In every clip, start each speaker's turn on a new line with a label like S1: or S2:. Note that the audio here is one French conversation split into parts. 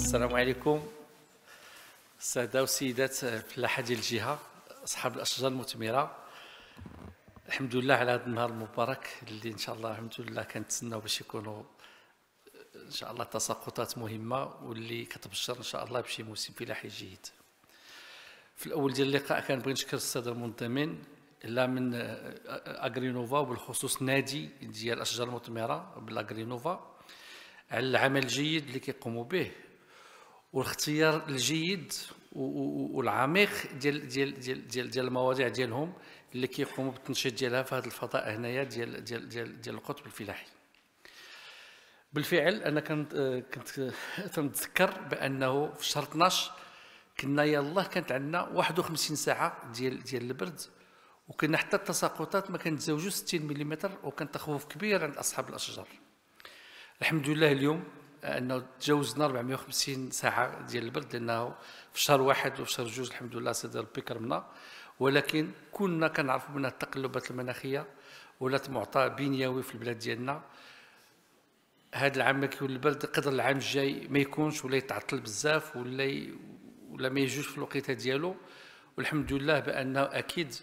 S1: السلام عليكم السادة والسيدات فلاحة ديال الجهة أصحاب الأشجار المثمرة. الحمد لله على هذا النهار المبارك اللي إن شاء الله الحمد لله كنتسناو باش يكونوا إن شاء الله تساقطات مهمة واللي كتبشر إن شاء الله بشي موسم فلاحي جيد. في الأول ديال اللقاء كنبغي نشكر السادة المنظمين لا من أغرينوفا وبالخصوص نادي ديال الأشجار المثمرة بالأغرينوفا على العمل الجيد اللي كيقوموا به والاختيار الجيد والعميق ديال المواضيع ديالهم اللي كيقوموا بالتنشيط ديالها في هذا الفضاء هنايا ديال القطب الفلاحي. بالفعل انا كنت تنتذكر بانه في شهر 12 كنا يلاه كانت عندنا 51 ساعه ديال البرد، وكنا حتى التساقطات ما كنتزاوجوش 60 ملم، وكان تخوف كبير عند اصحاب الاشجار. الحمد لله اليوم انه تجاوزنا 450 ساعه ديال البرد، لانه في شهر واحد وفي شهر جوج الحمد لله سيدي ربي كرمنا، ولكن كنا كنعرفوا من التقلبات المناخيه ولات معطى بنيوي في البلاد ديالنا. هذا العام كيكون البرد قدر العام الجاي ما يكونش ولا يتعطل بزاف ولا ما يجوش في الوقيته ديالو. والحمد لله بانه اكيد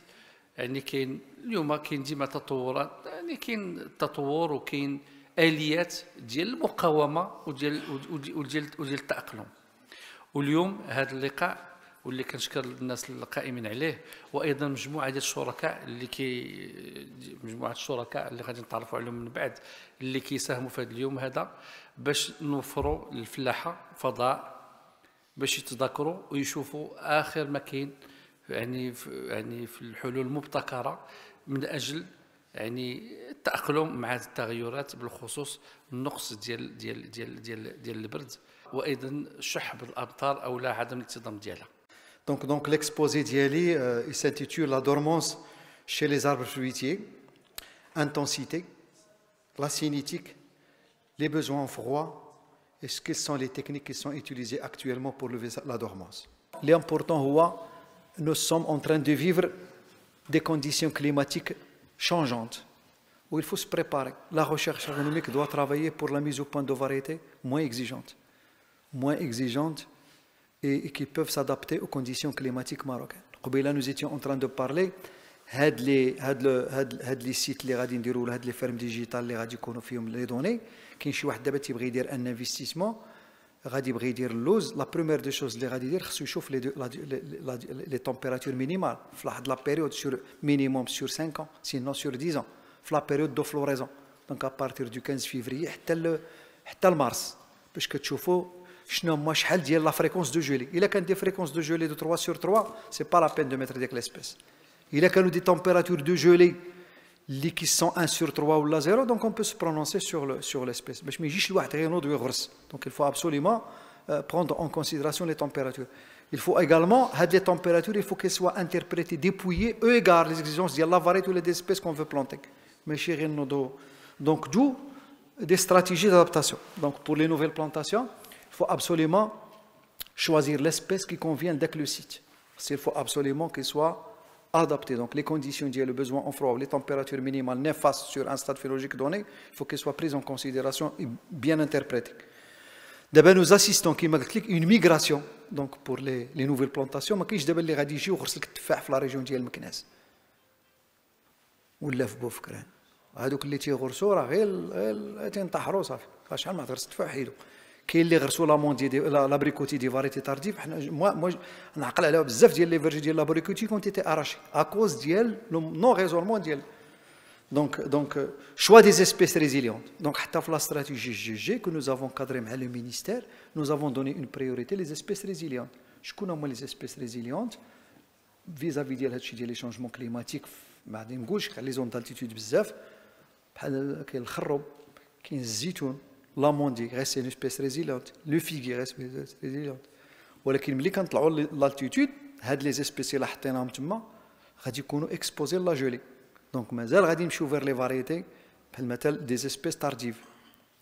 S1: يعني كاين اليوم كاين ديما تطورات، يعني كاين تطور وكاين اليات ديال المقاومه وديال التاقلم. واليوم هذا اللقاء واللي كنشكر الناس القائمين عليه وايضا مجموعه ديال الشركاء مجموعه الشركاء اللي غادي نتعرفوا عليهم من بعد اللي كيساهموا في هذا اليوم هذا باش نوفروا للفلاحه فضاء باش يتذاكروا ويشوفوا اخر ما كاين يعني في الحلول المبتكره من اجل يعني التأقلم مع التغيرات بالخصوص النقص ديال البرد وايضا الشح بالامطار او لا عدم الانتظام ديالها.
S2: Donc l'exposé d'Yali, il s'intitule La dormance chez les arbres fruitiers, intensité, la cinétique, les besoins en froid et quelles sont les techniques qui sont utilisées actuellement pour lever la dormance. L'important, nous sommes en train de vivre des conditions climatiques changeantes où il faut se préparer. La recherche agronomique doit travailler pour la mise au point de variétés moins exigeantes et qui peuvent s'adapter aux conditions climatiques marocaines. Là, nous étions en train de parler les sites les غادي نديروا هاد les fermes digitales اللي غادي يكونوا فيهم les données. كاين شي واحد دابا تيبغي يدير ان انفستيسمون غادي يبغي يدير اللوز. لا بروميير دو شوز اللي غادي يدير خصو يشوف les températures minimales في واحد لا période sur minimum sur 5 ans sinon sur 10 ans في la période de floraison. Donc à partir du 15 février حتى المارس باش كتشوفوا شنو هما شحال ديال لا فريكونس دو جولي. الا كان دي فريكونس دو جولي دو 3 sur 3 سي با لا بين دو ميتر ديك ليسبيس. الا كانوا دي تمبيراتور دو جولي اللي كي سون 1 sur 3 ولا 0 دونك اون بو سو برونونسي sur l'espèce باش ما يجيش الواحد غير ينوض ويغرس. دونك il faut absolument prendre en considération les températures. Il faut également هاد les températures il faut qu'elles soient interprétées dépouillées eu égard les exigences ديال la variété ou les espèces qu'on veut planter. ماشي غير نوضو. Donc d'où des stratégies d'adaptation. Donc pour les nouvelles plantations il faut absolument choisir l'espèce qui convient avec le site. Il faut absolument qu'elle soit adaptée. Donc les conditions liées le besoin en froid, les températures minimales néfastes sur un stade phénologique donné, il faut qu'elles soient prises en considération et bien interprétées. D'abord nous assistons qui une migration donc pour les nouvelles plantations. ما كاينش دابا اللي غادي يجي ويغرس لك التفاح في لا ريجيون ديال مكناس ولا في بوفكران. هذوك اللي تيغرسوا راه غير تنطحروا صافي. شحال ما غرس التفاح حيدو. كاين اللي غرسوا لابريكوتي دي فاريتي تارديف. حنا moi نعقل عليها بزاف ديال لي فيرجي ديال لابريكوتي كونتي تي اراشي ا كوز ديال نو ريزولمون ديال. Donc choix des espèces résilientes. Donc حتى في la stratégie GG que nous avons cadré مع le ministère, nous avons donné une priorité les espèces résilientes. شكون هما les espèces résilientes vis-à-vis ديال هادشي ديال لي شونجمون كليماتيك. ما غادي نقولش لي زون دالتيتود بزاف بحال كاين الخروب كاين الزيتون l'amande reste une espèce résiliente, le figuier reste une espèce résiliente. ولكن ملي كنطلعوا لالتيتود هاد لي زيسبيسي اللي حطيناهم تما غادي يكونوا اكسبوزي لا جولي. دونك مازال غادي نمشيو فير لي فاريتي بحال مثلا دي زيسبيس تارديف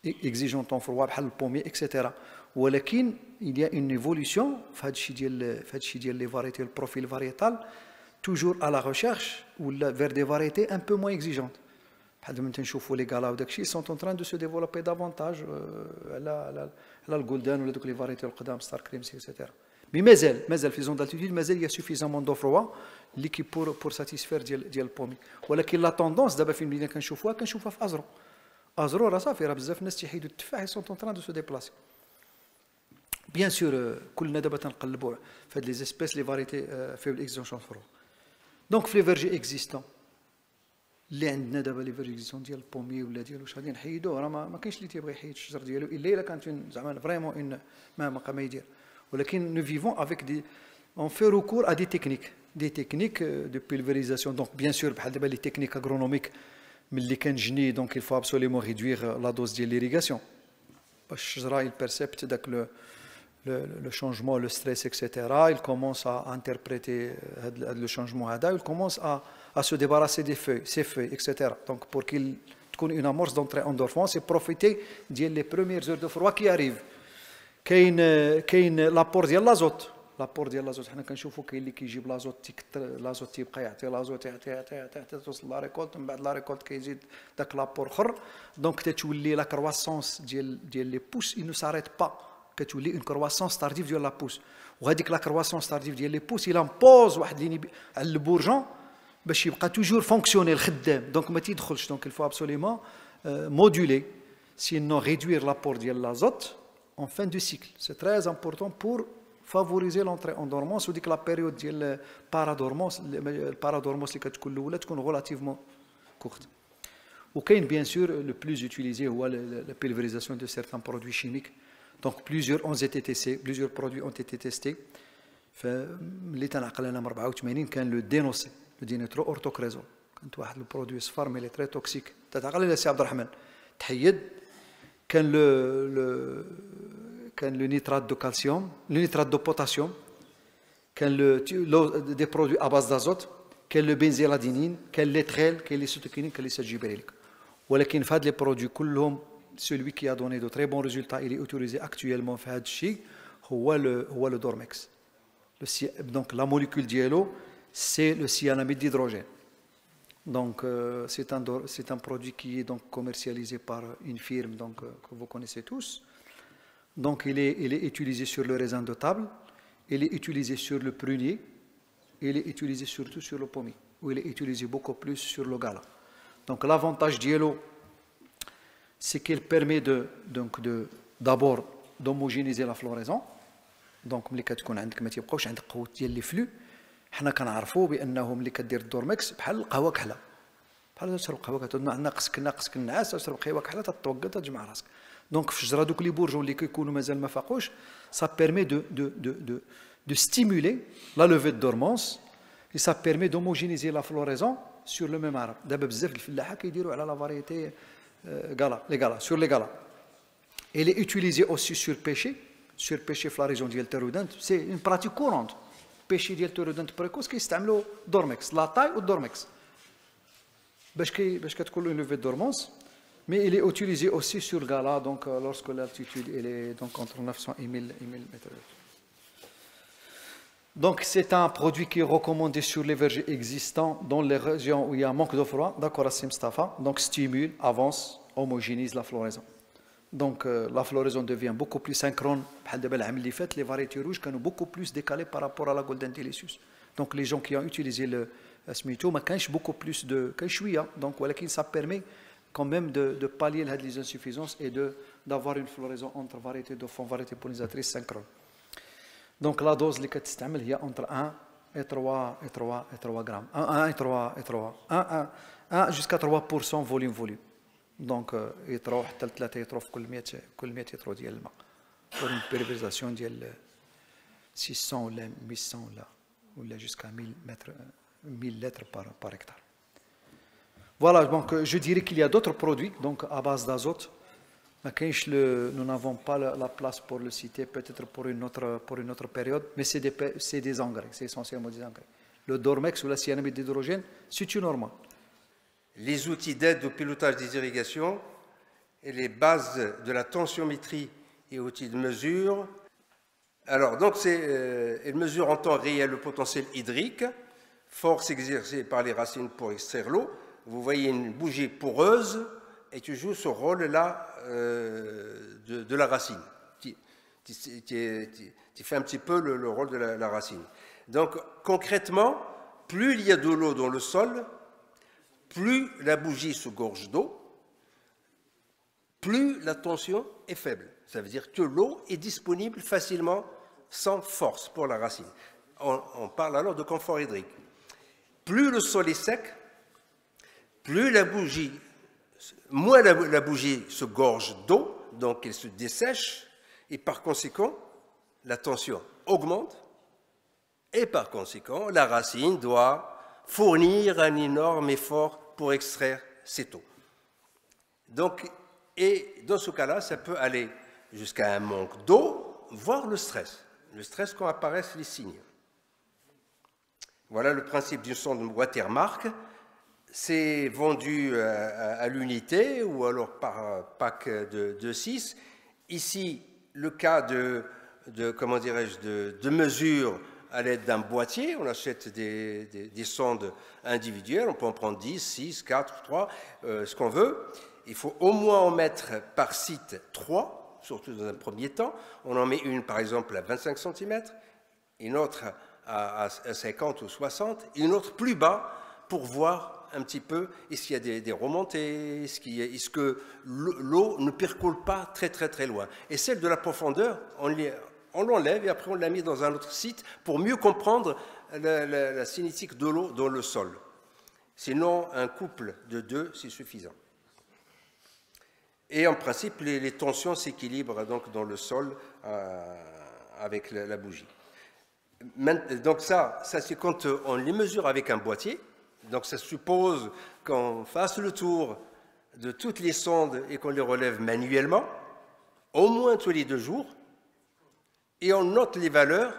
S2: اكزيجونت اون فروا بحال البومي اكسيتيرا. ولكن il y a une évolution في هادشي ديال لي فاريتي البروفيل فاريتال toujours à la recherche ou vers des variétés un peu moins exigeantes. بحال دابا تنشوفوا لي غالا وداك الشيء sont en train de se développer davantage على الجولدان ولا دوك لي فاريتي القدام ستار كريمز اكسيتيرا. مي مازال في زون دالتيتود مازال يا سوفيزامون دو فروا اللي كي بور ساتيسفير ديال البومي. ولكن لا توندونس دابا فين بدينا كنشوفوها في ازرو. ازرو راه صافي راه بزاف الناس تيحيدوا التفاح sont en train de se déplacer. بيان سور كلنا دابا تنقلبوا في هاد لي زيسبيس لي فاريتي في الاكزيستون فرو. دونك في لي فيرجي اكزيستون اللي عندنا دابا لي فيرجي اكزيستون ديال البومي ولا ديال واش غادي نحيدوه راه ما كاينش اللي تيبغي يحيد الشجر ديالو الا كانت زعما فريمون ان ما يدير. ولكن نو فيفون افيك دي on fait recours à des techniques de pulvérisation. Donc bien sûr بحال دابا لي تكنيك اغرونوميك ملي كنجني دونك il faut absolument réduire la dose ديال l'irrigation باش الشجره il percepte داك le changement, le stress, etc. Il commence à interpréter le changement, il commence à se débarrasser des feuilles, ses feuilles, etc. Donc pour qu'il ait une amorce d'entrée en dormance, c'est profiter des premières heures de froid qui arrivent. كاين l'apport ديال l'azote. l'apport ديال l'azote حنا كنشوفوا كاين اللي كيجيب l'azote تيبقى يعطي l'azote يعطي توصل لا ريكولت من بعد لا ريكولت كيزيد داك لابور اخر. دونك تتولي لا كرواسونس ديال لي بوس il ne s'arrête pas. كتولي اون كرواسونس تارديف ديال لا بوس وهذيك لا كرواسونس تارديف ديال لي بوس الى امبوز واحد ليني على البورجون باش يبقى توجور فونكسيونيل خدام دونك ما تيدخلش. دونك الفو ابسوليمون مودولي سينو ريدوير لابور ديال لازوت en fin de cycle. C'est très important pour favoriser l'entrée en dormance وديك لا بيريود ديال البارادورمونس اللي كتكون الاولى تكون غولاتيفمون كورت. وكاين بيان سور لو بلوز يوتيليزي هو لا بيلفيريزاسيون دو سيرتان برودوي شيميك. Donc plusieurs ont été testés, plusieurs produits ont été testés. فاللي تنعقل انا من 84 كان لو دينوسي لو دينيترو اورتوكريزول كانت واحد البرودوي صفر مي لي تري توكسيك تتعقل الى سي عبد الرحمن تحيد. كان لو نيترات دو كالسيوم لو نيترات دو بوتاسيوم كان دي برودوي ا باز دازوت كان لو بنزيلادينين كان ليتريل كان لي سوتوكينين كان لي ساجيبريليك. ولكن في هاد لي برودوي كلهم celui qui a donné de très bons résultats, il est autorisé actuellement في هذا الشيء هو le Dormex. Donc la molécule diélo, c'est le cyanamide d'hydrogène. Donc c'est un produit qui est donc commercialisé par une firme donc que vous connaissez tous. Donc il est utilisé sur le raisin de table, il est utilisé sur le prunier, il est utilisé surtout sur le pommier, ou il est utilisé beaucoup plus sur le gala. Donc l'avantage diélo, c'est qu'elle permet d'abord d'homogénéiser la floraison. Donc ملي كتكون عندك ما تيبقاوش عندك قوه ديال لي فلو. حنا كنعرفوا بانه ملي كدير الدورمكس بحال القهوه كحله بحال تشرب قهوه كتعود ناقصك النعاس تشرب قهوه كحله تتوقد تجمع راسك. دونك في الشجره دوك لي بورجون اللي كيكونوا مازال ما فاقوش ça permet de stimuler la levée de dormance et ça permet d'homogénéiser la floraison sur le même arbre. دابا بزاف الفلاحه كيديروا على لا فاريتي sur les galas. Elle est utilisée aussi sur pêcher في la région ديال تيرودنت. C'est une pratique courante. pêcher ديال تيرودنت بريكوس كيستعملوا دورمكس لا تاي والدورمكس باش كتكون une levée de dormance. Mais il est utilisé aussi sur gala donc lorsque l'altitude elle est donc entre 900 et 1000 mètres. Donc c'est un produit qui est recommandé sur les vergers existants dans les régions où il y a un manque de froid. D'accord, Assim Mustafa. Donc stimule, avance, homogénise la floraison. Donc la floraison devient beaucoup plus synchrone. Les variétés rouges sont beaucoup plus décalées par rapport à la Golden Delicious. Donc les gens qui ont utilisé le Smito, mais beaucoup plus de donc ça permet quand même de pallier les insuffisances et d'avoir une floraison entre variétés de fond, variétés pollinisatrices synchrones. Donc la dose اللي كتستعمل هي entre 1 et 3 grammes. 1 et 3 jusqu'à 3% volume. Donc يطرو حتى ل 3 يطرو في كل 100 يطرو ديال الماء. pour une pulvérisation ديال 600 ولا 1100 ولا jusqu'à 1000 litres par hectare. Voilà, donc je dirais qu'il y a d'autres produits donc à base d'azote. Nous n'avons pas la place pour le citer, peut-être pour une autre période, mais c'est des engrais, c'est essentiellement des engrais. Le Dormex ou la cyanamide d'hydrogène, c'est normal.
S3: Les outils d'aide au pilotage des irrigations et les bases de la tensiométrie et outils de mesure. Alors, donc, elle mesure en temps réel le potentiel hydrique, force exercée par les racines pour extraire l'eau. vous voyez une bougie poreuse et tu joues ce rôle-là de la racine. Tu fais un petit peu le rôle de la racine. Donc, concrètement, plus il y a de l'eau dans le sol, plus la bougie se gorge d'eau, plus la tension est faible. Ça veut dire que l'eau est disponible facilement, sans force pour la racine. On parle alors de confort hydrique. Plus le sol est sec, plus la bougie, moins la bougie se gorge d'eau, donc elle se dessèche, et par conséquent, la tension augmente, et par conséquent, la racine doit fournir un énorme effort pour extraire cette eau. Donc, et dans ce cas-là, ça peut aller jusqu'à un manque d'eau, voire le stress quand apparaissent les signes. Voilà le principe d'une sonde watermark. C'est vendu à l'unité ou alors par pack de 6. Ici, le cas de mesure à l'aide d'un boîtier. On achète des sondes individuelles. On peut en prendre 10, 6, 4, 3, ce qu'on veut. Il faut au moins en mettre par site 3, surtout dans un premier temps. On en met une, par exemple, à 25 cm, une autre à 50 ou 60, et une autre plus bas pour voir un petit peu est-ce qu'il y a des remontées, est-ce que l'eau ne percole pas très très très loin. Et celle de la profondeur, on l'enlève et après on la met dans un autre site pour mieux comprendre la cinétique de l'eau dans le sol. Sinon, un couple de 2, c'est suffisant. Et en principe, les tensions s'équilibrent donc dans le sol avec la bougie. Donc ça c'est quand on les mesure avec un boîtier. Donc ça suppose qu'on fasse le tour de toutes les sondes et qu'on les relève manuellement, au moins tous les 2 jours, et on note les valeurs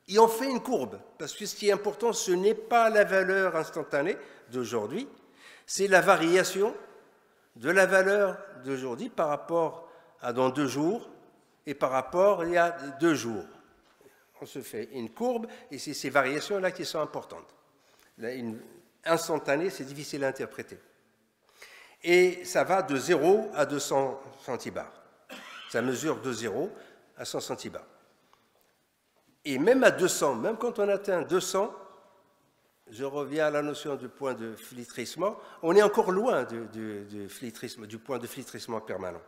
S3: et on fait une courbe. Parce que ce qui est important, ce n'est pas la valeur instantanée d'aujourd'hui, c'est la variation de la valeur d'aujourd'hui par rapport à dans 2 jours et par rapport à il y a 2 jours. On se fait une courbe et c'est ces variations-là qui sont importantes. Une instantanée, c'est difficile à interpréter. Et ça va de 0 à 200 centibars. Ça mesure de 0 à 100 centibars. Et même à 200, même quand on atteint 200, je reviens à la notion du point de flétrissement, on est encore loin du point de flétrissement permanent.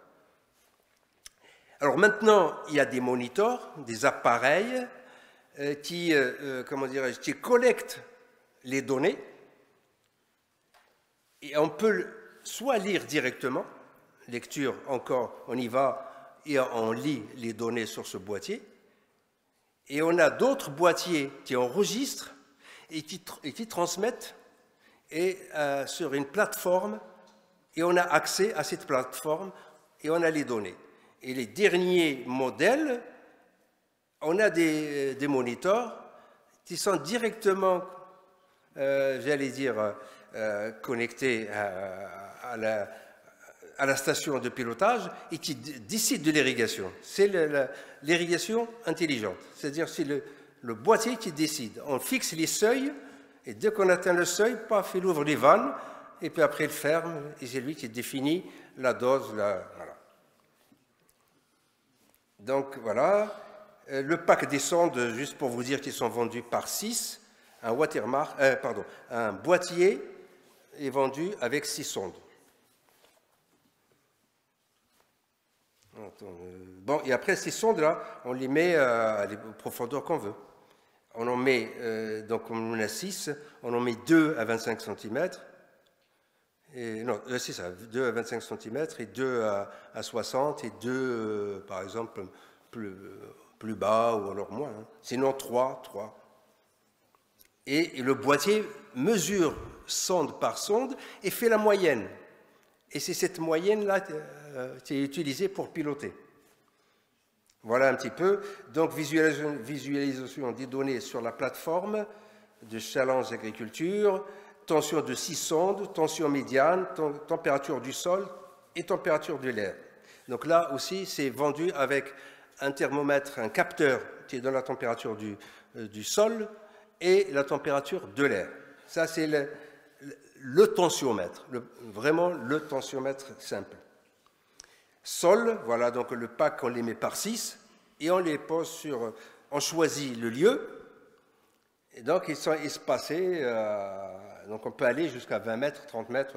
S3: Alors maintenant, il y a des monitors, des appareils qui collectent les données et on peut soit lire directement, lecture encore, on y va et on lit les données sur ce boîtier, et on a d'autres boîtiers qui enregistrent et qui transmettent sur une plateforme, et on a accès à cette plateforme et on a les données. Et les derniers modèles, on a des moniteurs qui sont directement, connectés à la station de pilotage et qui décident de l'irrigation. C'est l'irrigation intelligente, c'est-à-dire c'est le boîtier qui décide. On fixe les seuils et dès qu'on atteint le seuil, paf, il ouvre les vannes et puis après il ferme et c'est lui qui définit la dose. Voilà. Donc voilà, le pack des sondes, juste pour vous dire qu'ils sont vendus par 6, un boîtier est vendu avec 6 sondes. Bon, et après ces sondes-là, on les met à la profondeur qu'on veut. On en met, donc on en a 6, on en met 2 à 25 cm. Non, c'est ça, 2 à 25 cm et 2 à 60 et 2, par exemple, plus bas ou alors moins. Hein. Sinon 3. Et le boîtier mesure sonde par sonde et fait la moyenne. Et c'est cette moyenne-là qui est utilisée pour piloter. Voilà un petit peu. Donc, visualisation des données sur la plateforme de Challenge Agriculture, tension de 6 sondes, tension médiane, température du sol et température de l'air. Donc là aussi, c'est vendu avec un thermomètre, un capteur qui est dans la température du sol et la température de l'air. Ça, c'est le tensiomètre, vraiment le tensiomètre simple. Sol, voilà donc le pack, on les met par 6 et on les pose sur, on choisit le lieu, et donc ils sont espacés, donc on peut aller jusqu'à 20 mètres, 30 mètres,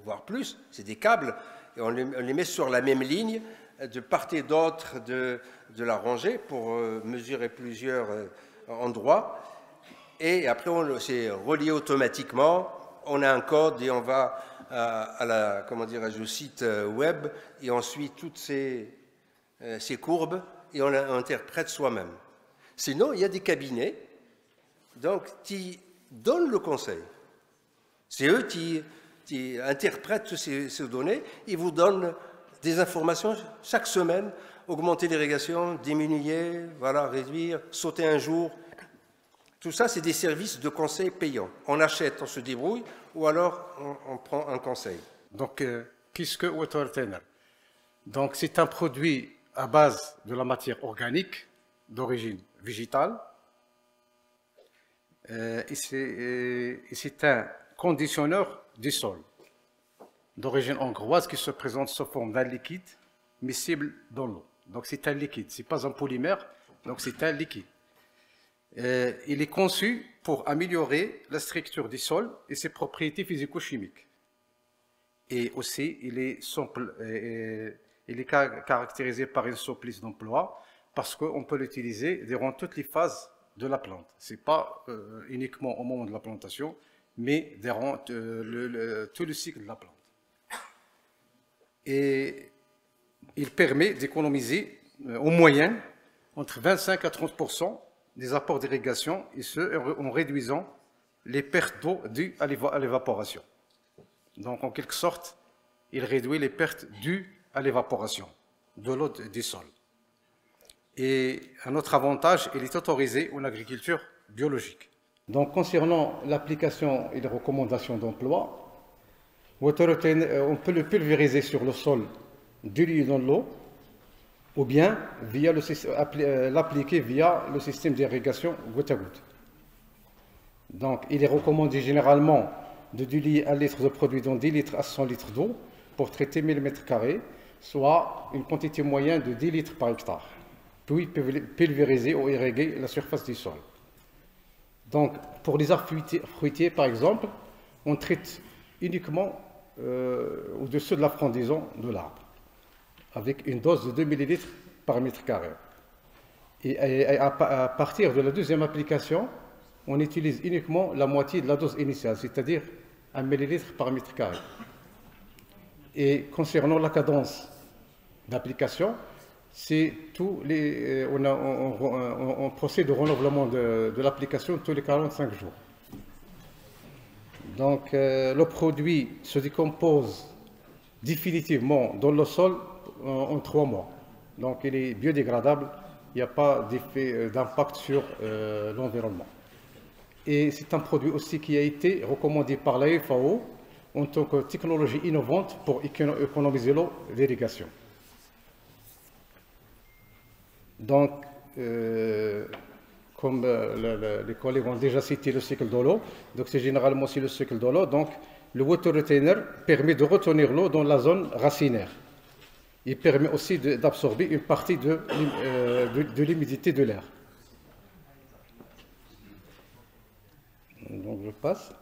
S3: voire plus, c'est des câbles, et on les met sur la même ligne, de part et d'autre de la rangée pour mesurer plusieurs endroits, et après c'est relié automatiquement, on a un code et on va à la, comment dirais-je, au site web et on suit toutes ces courbes et on interprète soi-même. Sinon, il y a des cabinets donc, qui donnent le conseil. C'est eux qui interprètent ces données et vous donnent des informations chaque semaine, augmenter l'irrigation, diminuer, voilà, réduire, sauter un jour. Tout ça, c'est des services de conseil payants. On achète, on se débrouille, ou alors on prend un conseil.
S4: Donc, qu'est-ce que Water Retainer? Donc, c'est un produit à base de la matière organique d'origine végétale. Et c'est un conditionneur du sol d'origine hongroise qui se présente sous forme d'un liquide miscible dans l'eau. Donc, c'est un liquide, ce n'est pas un polymère, donc c'est un liquide. Il est conçu pour améliorer la structure du sol et ses propriétés physico-chimiques. Et aussi, il est souple, il est caractérisé par une souplesse d'emploi parce qu'on peut l'utiliser durant toutes les phases de la plante. Ce n'est pas uniquement au moment de la plantation, mais durant tout le cycle de la plante. Et il permet d'économiser en moyenne entre 25 à 30% des apports d'irrigation, et ce, en réduisant les pertes d'eau dues à l'évaporation. Donc, en quelque sorte, il réduit les pertes dues à l'évaporation de l'eau du sol. Et un autre avantage, il est autorisé en agriculture biologique. Donc, concernant l'application et les recommandations d'emploi, on peut le pulvériser sur le sol dilué dans l'eau, ou bien l'appliquer via le système d'irrigation goutte à goutte. Donc, il est recommandé généralement de diluer 1 litre de produit dans 10 litres à 100 litres d'eau pour traiter 1000 m², soit une quantité moyenne de 10 litres par hectare, puis pulvériser ou irriguer la surface du sol. Donc, pour les arbres fruitiers, par exemple, on traite uniquement au-dessus de la frondaison de l'arbre, avec une dose de 2 ml par mètre carré. Et à partir de la deuxième application, on utilise uniquement la moitié de la dose initiale, c'est-à-dire 1 ml par mètre carré. Et concernant la cadence d'application, c'est on procède au renouvellement de l'application tous les 45 jours. Donc, le produit se décompose définitivement dans le sol en 3 mois. Donc, il est biodégradable, il n'y a pas d'effet d'impact sur l'environnement. Et c'est un produit aussi qui a été recommandé par la FAO en tant que technologie innovante pour économiser l'eau d'irrigation. Donc, comme les collègues ont déjà cité le cycle de l'eau, donc c'est généralement aussi le cycle de l'eau. Donc, le water retainer permet de retenir l'eau dans la zone racinaire. Il permet aussi d'absorber une partie de l'humidité de l'air. Donc, je passe.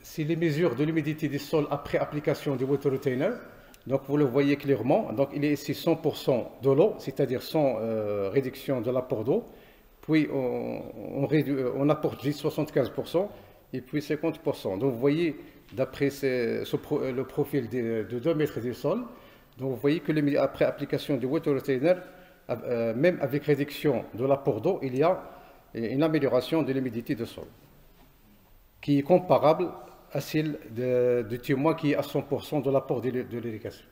S4: C'est les mesures de l'humidité du sol après application du water retainer. Donc, vous le voyez clairement. Donc, il est ici 100% de l'eau, c'est-à-dire sans réduction de l'apport d'eau. Puis, on apporte juste 75% et puis 50%. Donc, vous voyez, d'après le profil de 2 mètres du sol, donc vous voyez que après application du water retainer, même avec réduction de l'apport d'eau, il y a une amélioration de l'humidité du sol, qui est comparable à celle du témoin qui est à 100% de l'apport de l'irrigation.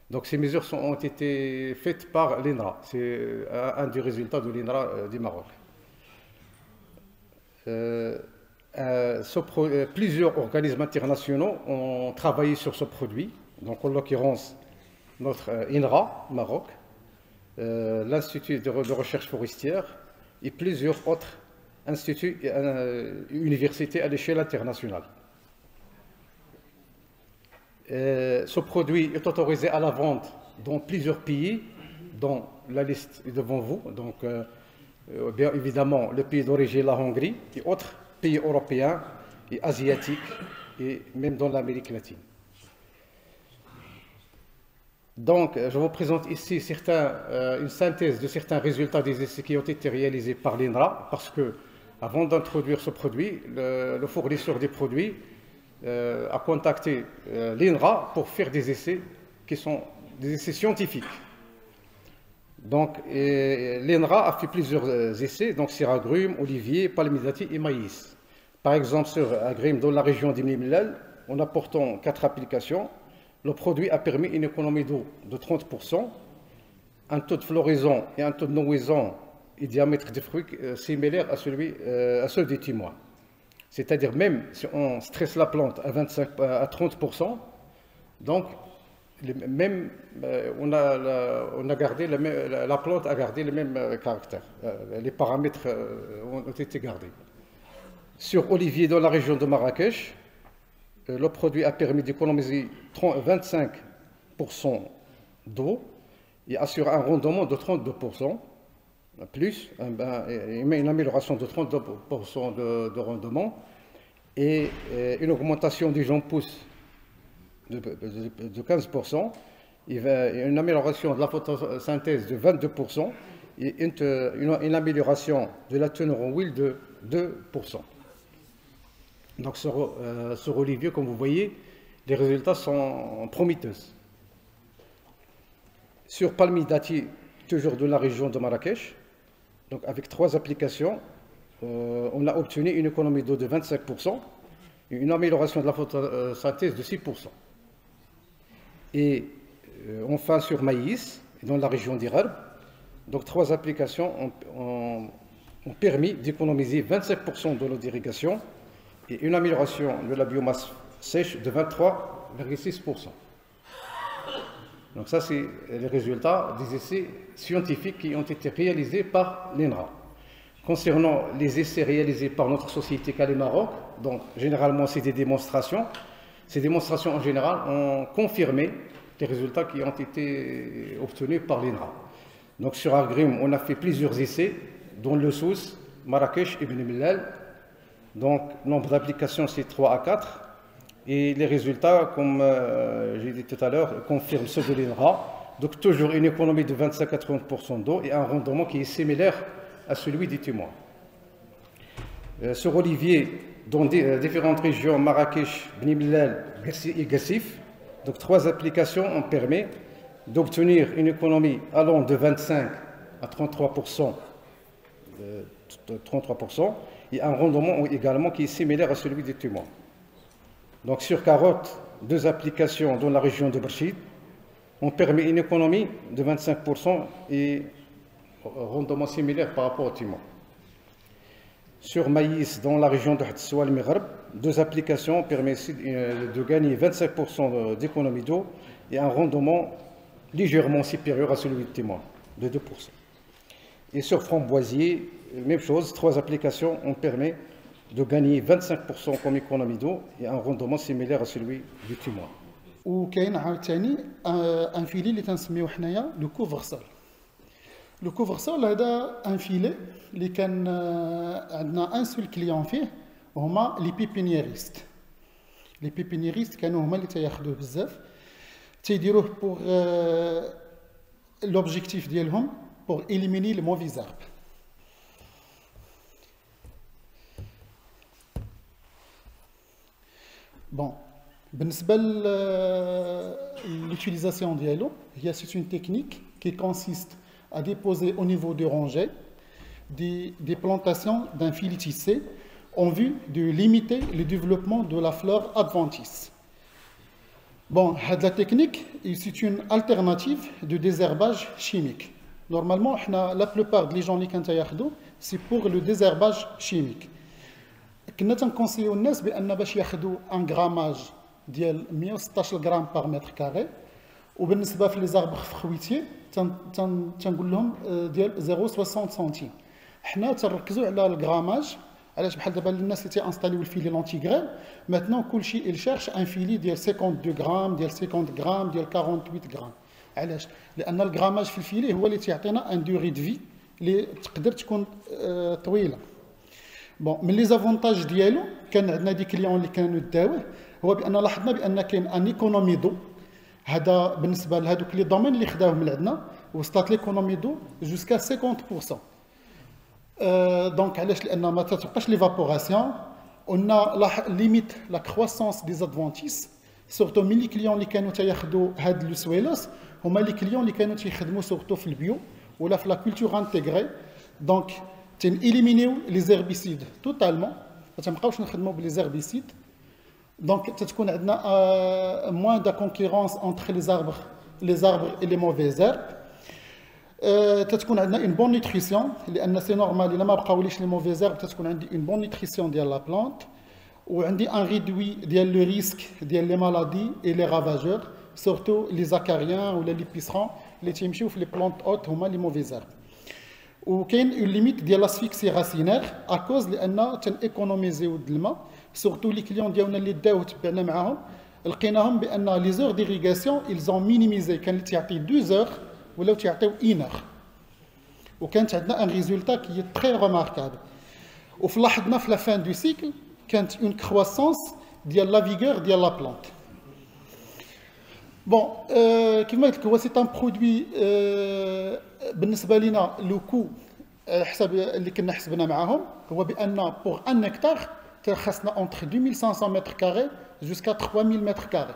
S4: Donc ces mesures ont été faites par l'INRA. C'est un des résultats de l'INRA du Maroc. Plusieurs organismes internationaux ont travaillé sur ce produit. Donc en l'occurrence, notre INRA, Maroc, l'Institut de recherche forestière et plusieurs autres instituts et universités à l'échelle internationale. Ce produit est autorisé à la vente dans plusieurs pays, dont la liste est devant vous. Donc, bien évidemment, le pays d'origine, la Hongrie, et autres pays européens et asiatiques, et même dans l'Amérique latine. Donc, je vous présente ici une synthèse de certains résultats des essais qui ont été réalisés par l'INRA, parce que, avant d'introduire ce produit, le fournisseur des produits a contacté l'INRA pour faire des essais qui sont des essais scientifiques. Donc, l'INRA a fait plusieurs essais, donc sur agrumes, oliviers, palmidati et maïs. Par exemple, sur agrumes dans la région d'Ibn Mellal, en apportant 4 applications, le produit a permis une économie d'eau de 30%, un taux de floraison et un taux de nouaison et diamètre des fruits similaire à ceux des timois. C'est-à-dire même si on stresse la plante à 30%, donc même on a gardé la plante a gardé le même caractère. Les paramètres ont été gardés. Sur olivier dans la région de Marrakech, le produit a permis d'économiser 25% d'eau et assure un rendement de 32%, plus une amélioration de 32% de rendement et une augmentation des jambes pousses de 15%, et une amélioration de la photosynthèse de 22% et une amélioration de la teneur en huile de 2%. Donc sur olivier, comme vous voyez, les résultats sont prometteurs. Sur palmidati, toujours de la région de Marrakech, donc avec 3 applications, on a obtenu une économie d'eau de 25% et une amélioration de la photosynthèse de 6%. Et enfin sur maïs, dans la région d'Irab, donc 3 applications ont permis d'économiser 25% de l'eau d'irrigation et une amélioration de la biomasse sèche de 23,6%. Donc ça, c'est les résultats des essais scientifiques qui ont été réalisés par l'INRA. Concernant les essais réalisés par notre société Calais Maroc, donc généralement c'est des démonstrations. Ces démonstrations en général ont confirmé les résultats qui ont été obtenus par l'INRA. Donc sur agrumes, on a fait plusieurs essais, dont le Souss, Marrakech, Ibn Mellal. Donc nombre d'applications c'est 3 à 4. Et les résultats, comme j'ai dit tout à l'heure, confirment ceux de l'INRA. Donc toujours une économie de 25 à 30% d'eau et un rendement qui est similaire à celui des témoins. Sur olivier, dans différentes régions, Marrakech, Bni Mellal et Gassif, donc 3 applications ont permis d'obtenir une économie allant de 25 à 33%, et un rendement également qui est similaire à celui des témoins. Donc sur carottes, 2 applications dans la région de Berchid ont permis une économie de 25% et un rendement similaire par rapport au témoin. Sur maïs, dans la région de Hatssoua al-Maghreb, 2 applications ont permis de gagner 25% d'économie d'eau et un rendement légèrement supérieur à celui du témoin, de 2%. Et sur framboisier, même chose, 3 applications ont permis de gagner 25% comme économie d'eau et un rendement similaire à celui du témoin.
S5: وكاين عاوتاني ان فيلي اللي كنسميوه حنايا لو كوفرسول. لو كوفرسول هذا ان فيلي اللي كان عندنا ان سول كليون فيه وهما لي بيبينييريست. لي بيبينييريست كانوا هما اللي تياخذوه بزاف تيديروه بوغ لوبجيكتيف ديالهم بوغ إليميني لي موفي زارب. Bon, l'utilisation dialo, c'est une technique qui consiste à déposer au niveau des rangées des plantations d'un fil tissé en vue de limiter le développement de la flore adventice. Bon, la technique, c'est une alternative de désherbage chimique. Normalement, la plupart des gens qui ont c'est pour le désherbage chimique. كنا تنكونسيو الناس بان باش ياخذوا ان غراماج ديال 116 غرام بار متر كاري وبالنسبه في لي زاربغ فخويتي تنقول لهم ديال 0.60 سنتيم حنا تنركزوا على الغراماج. علاش بحال دابا الناس اللي تيانستاليو الفيلي لونتيغرال ماتنون كلشي il cherche ان فيلي ديال 52 غرام ديال 50 غرام ديال 48 غرام. علاش؟ لان الغراماج في الفيلي هو اللي تيعطينا ان دوري دو في اللي تقدر تكون طويله. بون من لي زافونتاج ديالو كان عندنا دي كليون اللي كانوا داوه هو بان لاحظنا بان كاين ان ايكونومي دو. هذا بالنسبه لهذوك لي دومين اللي خداوهم من عندنا وصلت ليكونومي دو جوسكا 50%. دونك علاش؟ لان ما تتبقاش ليفابوراسيون. on a la limite la croissance des adventistes surtout من لي كليون اللي كانوا تياخذوا هاد لو سويلوس هما لي كليون اللي كانوا تيخدموا سورتو في البيو ولا في لا كولتور انتيغري. دونك تنإليمينيو لي زيربيسيد توتالمون ما تنبقاوش نخدموا بلي زيربيسيد. دونك تتكون عندنا موان دا كونكورونس انتر لي زاربر اي لي موفيز هيرب. تتكون عندنا اون بون نيوتريسيون لان سي نورمال الا ما بقاوليش لي موفيز هيرب تتكون عندي اون بون نيوتريسيون ديال لا بلانت وعندي ان ريدوي ديال لو ريسك ديال لي مالادي اي لي رافاجور سورتو لي زاكاريان ولا لي بيسرون اللي تيمشيو في لي بلانت اوت هما لي موفيز هيرب. وكاين اون ليميت ديال لاسفيكسي راسينير اكوز لان تنيكونوميزيو الماء سورتو لي كليون ديالنا اللي داو تبعنا معاهم لقيناهم بان لي زور ديريغاسيون ils ont مينيميزي. كان اللي تيعطي 2 زور ولاو تيعطيو 1 اور وكانت عندنا ان ريزولتا كي تري ريماركابل. وفي لاحظنا في لا فان دو سيكل كانت اون كرواسونس ديال لا فيغور ديال لا بلانت. بون كيف ما قلت لك هو سي ان برودوي بالنسبه لينا لو كو حسب اللي كنا حسبنا معاهم هو بان بور ان هكتار خاصنا اونتر 2500 متر كاري جوسكا 3000 متر كاري.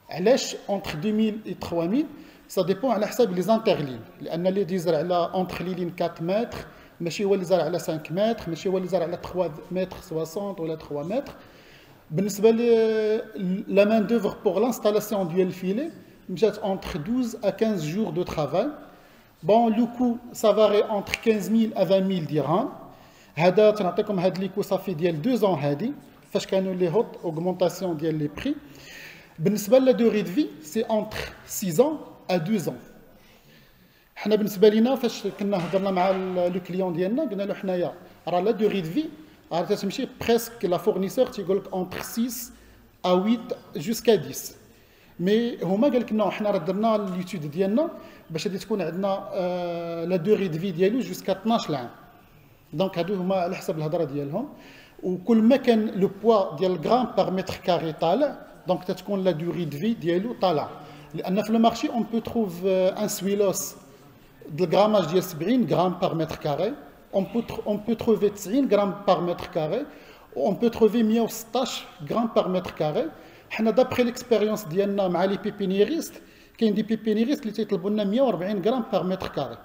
S5: علاش اونتر 2000 و 3000؟ سا ديبون على حساب لي زانترلين لان اللي يزرع على اونتر لي لين 4 متر ماشي هو اللي زرع على 5 متر ماشي هو اللي زرع على 3 متر 60 ولا 3 متر. بالنسبه لا مان دوفر بور لانستالاسيون ديال الفيلي مشات اونتر 12 à 15 جور دو ترافاي. بون لو كو سا فاري اونتر 15000 à 20000 درهم. هذا تنعطيكم هاد لي كو صافي ديال 2 ans هادي فاش كانوا لي هوت اوغمونطاسيون ديال لي بري. بالنسبه لا دوري دو في سي اونتر 6 ans à 2 ans. حنا بالنسبه لينا فاش كنا هضرنا مع لو كليون ديالنا قلنا له حنايا راه لا دوري دو في راه تمشي بريسك لا فورنيسور تيقول لك اونتر 6 à 8 جوسكا 10. مي هما قال لك نو حنا راه درنا ليتود ديالنا باش غادي تكون عندنا لا دوري دو في ديالو جوسكا 12 عام. دونك هادو هما على حسب الهضره ديالهم. وكل ما كان لو بوا ديال غرام بار متر كاري طالع دونك تتكون لا دوري دو في ديالو طالع. لان في المارشي اون بو تروف ان سويلوس ديال الغراماج ديال 70 غرام بار متر كاري. on peut trouver 90 grammes par mètre carré ou on peut trouver 116 grammes par mètre carré. حنا d'après l'expérience ديالنا مع لي بيبينيريست كاين دي بيبينيريست اللي تيطلبوا لنا 140 غرام بار متر كاري.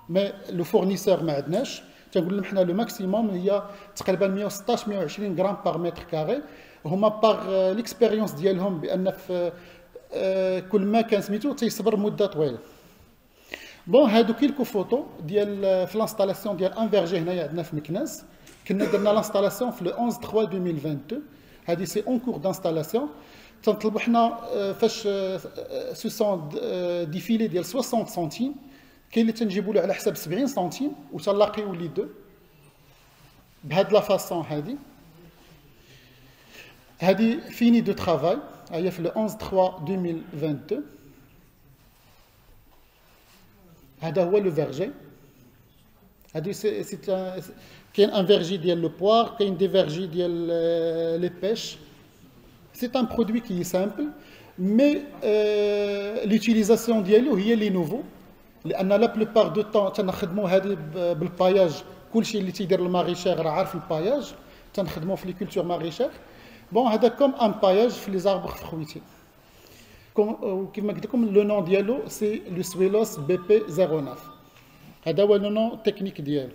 S5: مي لو فورنيسور ما عندناش تنقول لهم حنا لو ماكسيموم هي تقريبا 116 120 غرام بار متر كاري. هما باغ ليكسبيريونس ديالهم بان في كل ما كان سميتو تيصبر مده طويله. بون هادو كيلكو فوتو ديال في لانستالاسيون ديال ان فيرجي هنايا عندنا في مكناس. كنا درنا لانستالاسيون في لو 11 3 2022. هادي سي اون كور دانستالاسيون. تنطلبوا حنا فاش سو سون دي فيلي ديال 60 سنتيم كاين اللي تنجيبوا له على حساب 70 سنتيم وتلاقيو لي دو بهاد لا فاصون. هادي فيني دو ترافاي هي في لو 11 3 2022. هذا هو لو فيرجي. هادي سي كاين ان فيرجي ديال لو بوار كاين دي فيرجي ديال لي بيش. سي ان برودوي كي سامبل مي لوتيليزاسيون ديالو هي لي نوفو لان لا بلوبار دو طون تنخدموا هذه بالباياج. كلشي اللي تيدير الماريشير راه عارف الباياج تنخدموا في لي كولتور ماريشير. بون هذا كوم ان باياج في لي زاربر فرويتي. كيما قلت لكم لو نون ديالو سي لو سويلوس بي بي 09. هذا هو لو نون تكنيك ديالو.